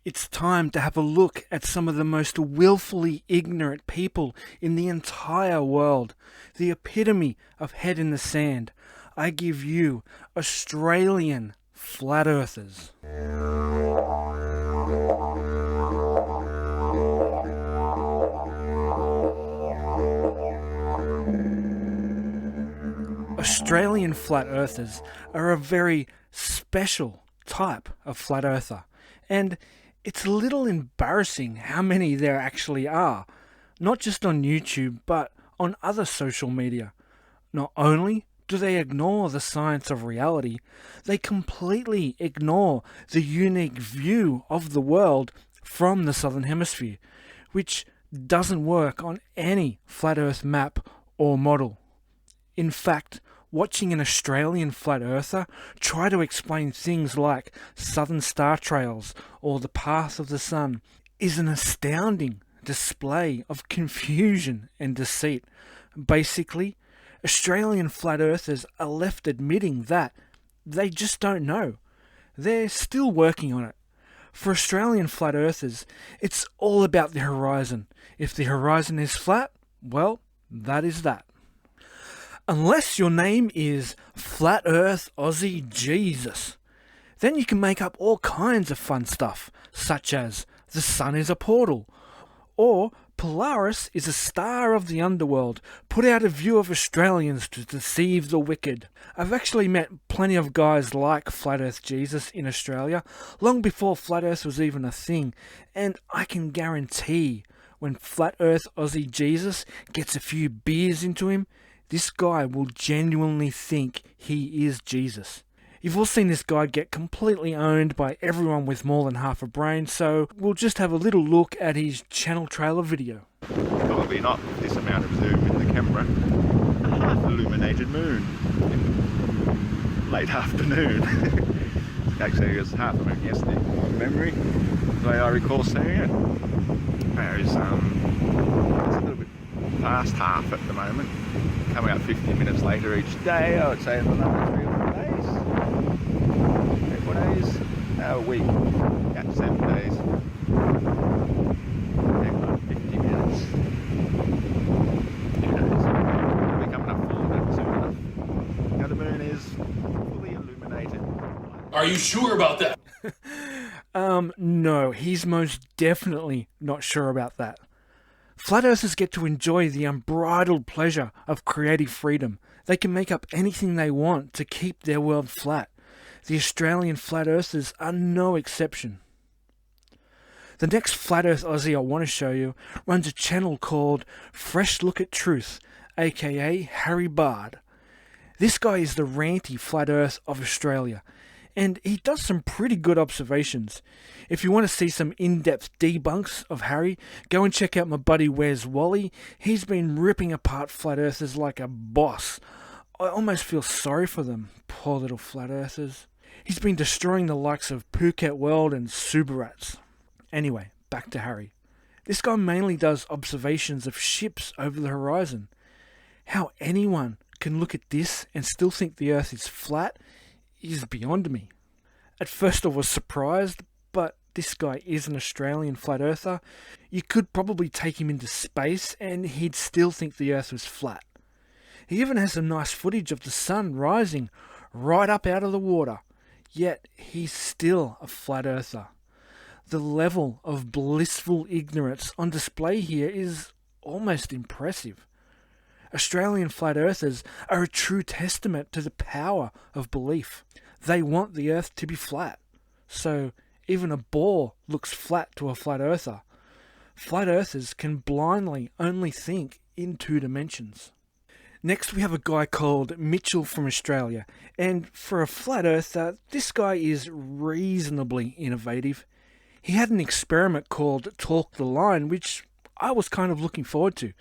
It's time to have a look at some of the most willfully ignorant people in the entire world. The epitome of head in the sand. I give you Australian flat earthers. Australian flat earthers are a very special type of flat earther, and it's a little embarrassing how many there actually are, not just on YouTube but on other social media. Not only do they ignore the science of reality, they completely ignore the unique view of the world from the Southern Hemisphere, which doesn't work on any flat earth map or model. In fact, watching an Australian flat earther try to explain things like southern star trails or the path of the sun is an astounding display of confusion and deceit. Basically, Australian flat earthers are left admitting that they just don't know. They're still working on it. For Australian flat earthers, it's all about the horizon. If the horizon is flat, well, that is that. Unless your name is Flat Earth Ozzie Jesus, then you can make up all kinds of fun stuff, such as the sun is a portal, or Polaris is a star of the Underworld, put out a view of Australians to deceive the wicked. I've actually met plenty of guys like Flat Earth Jesus in Australia, long before Flat Earth was even a thing, and I can guarantee when Flat Earth Ozzie Jesus gets a few beers into him, this guy will genuinely think he is Jesus. You've all seen this guy get completely owned by everyone with more than half a brain, so we'll just have a little look at his channel trailer video. Probably not this amount of zoom in the camera. A half illuminated moon in late afternoon. Actually, it was half a moon yesterday, from memory, the way I recall seeing it. It's a little bit past half at the moment. Coming up 50 minutes later each day, I would say in the last 3 or 4 days. 3 or 4 days? No, a week. Yeah, 7 days. Hang on, 50 minutes. 2 days. We'll be coming up full of it soon enough. Now the moon is fully illuminated. Are you sure about that? No, he's most definitely not sure about that. Flat earthers get to enjoy the unbridled pleasure of creative freedom. They can make up anything they want to keep their world flat. The Australian flat earthers are no exception. The next flat earth Aussie I want to show you runs a channel called Fresh Look at Truth, aka Harry Bard. This guy is the ranty flat earth of Australia, and he does some pretty good observations. If you want to see some in-depth debunks of Harry, go and check out my buddy Where's Wally. He's been ripping apart flat earthers like a boss. I almost feel sorry for them, poor little flat earthers. He's been destroying the likes of Phuket World and Subarats. Anyway, back to Harry. This guy mainly does observations of ships over the horizon. How anyone can look at this and still think the earth is flat is beyond me. At first I was surprised, but this guy is an Australian flat earther. You could probably take him into space and he'd still think the earth was flat. He even has some nice footage of the sun rising right up out of the water, yet he's still a flat earther. The level of blissful ignorance on display here is almost impressive. Australian flat earthers are a true testament to the power of belief. They want the earth to be flat, so even a ball looks flat to a flat earther. Flat earthers can blindly only think in 2 dimensions. Next we have a guy called Mitchell from Australia, and for a flat earther, this guy is reasonably innovative. He had an experiment called Talk the Line, which I was kind of looking forward to,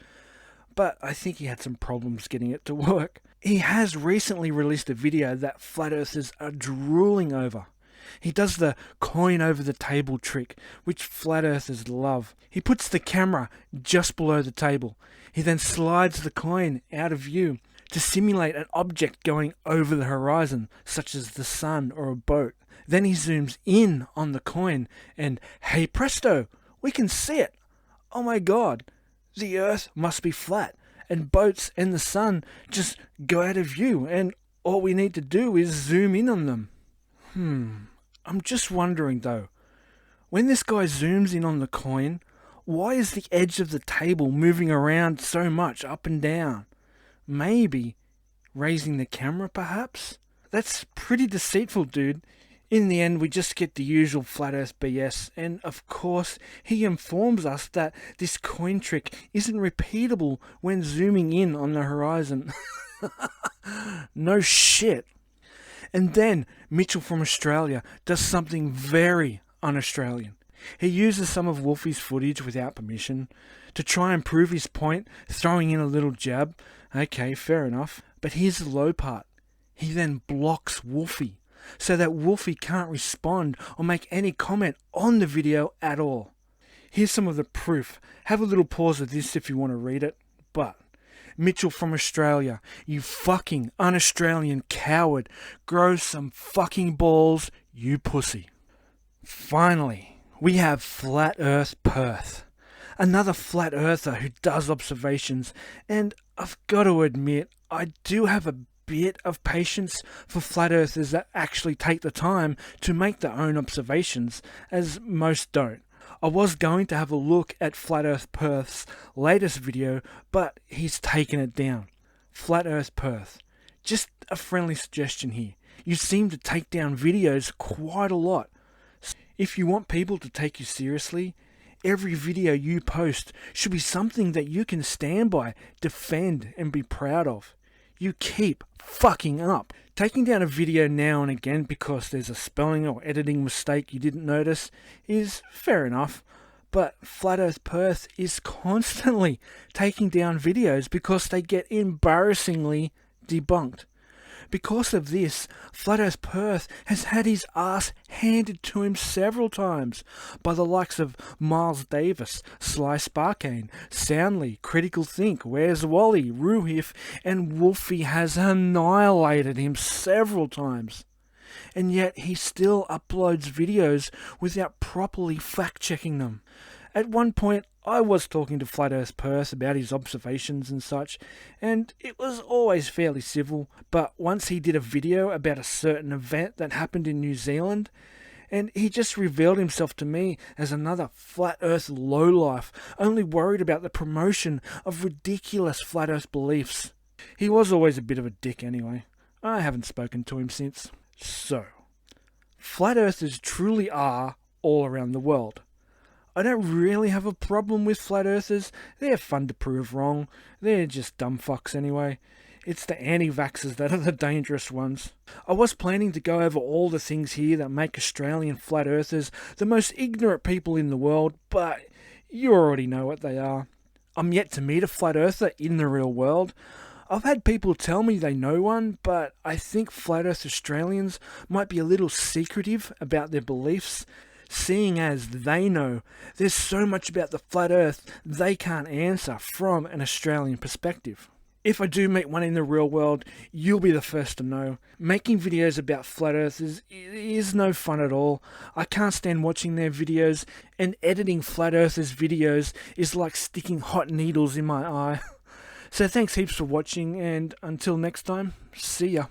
but I think he had some problems getting it to work. He has recently released a video that flat earthers are drooling over. He does the coin over the table trick, which flat earthers love. He puts the camera just below the table. He then slides the coin out of view to simulate an object going over the horizon, such as the sun or a boat. Then he zooms in on the coin and, hey presto, we can see it. Oh my god, the earth must be flat and boats and the sun just go out of view and all we need to do is zoom in on them. I'm just wondering though, when this guy zooms in on the coin, why is the edge of the table moving around so much up and down? Maybe raising the camera perhaps? That's pretty deceitful, dude. In the end, we just get the usual flat earth BS, and of course, he informs us that this coin trick isn't repeatable when zooming in on the horizon. No shit. And then, Mitchell from Australia does something very un-Australian. He uses some of Wolfie's footage without permission to try and prove his point, throwing in a little jab. Okay, fair enough. But here's the low part. He then blocks Wolfie, so that Wolfie can't respond or make any comment on the video at all. Here's some of the proof. Have a little pause of this if you want to read it. But, Mitchell from Australia, you fucking un-Australian coward, grow some fucking balls, you pussy. Finally, we have Flat Earth Perth. Another flat earther who does observations, and I've got to admit, I do have a bit of patience for flat earthers that actually take the time to make their own observations, as most don't. I was going to have a look at Flat Earth Perth's latest video, but he's taken it down. Flat Earth Perth. Just a friendly suggestion here. You seem to take down videos quite a lot. If you want people to take you seriously, every video you post should be something that you can stand by, defend, and be proud of. You keep fucking up. Taking down a video now and again because there's a spelling or editing mistake you didn't notice is fair enough, but Flat Earth Perth is constantly taking down videos because they get embarrassingly debunked. Because of this, Flat Earth Perth has had his ass handed to him several times by the likes of Miles Davis, Sly Sparkane, Soundly, Critical Think, Where's Wally, Ruhif, and Wolfie has annihilated him several times. And yet he still uploads videos without properly fact-checking them. At one point, I was talking to Flat Earth Perth about his observations and such, and it was always fairly civil, but once he did a video about a certain event that happened in New Zealand, and he just revealed himself to me as another Flat Earth lowlife, only worried about the promotion of ridiculous Flat Earth beliefs. He was always a bit of a dick anyway. I haven't spoken to him since. So, Flat Earthers truly are all around the world. I don't really have a problem with Flat Earthers. They're fun to prove wrong. They're just dumb fucks anyway. It's the anti-vaxxers that are the dangerous ones. I was planning to go over all the things here that make Australian Flat Earthers the most ignorant people in the world, but you already know what they are. I'm yet to meet a Flat Earther in the real world. I've had people tell me they know one, but I think Flat Earth Australians might be a little secretive about their beliefs, seeing as they know there's so much about the flat earth they can't answer from an Australian perspective. If I do meet one in the real world, you'll be the first to know. Making videos about flat earthers is no fun at all. I can't stand watching their videos, and editing flat earthers videos is like sticking hot needles in my eye. So thanks heaps for watching, and until next time, see ya.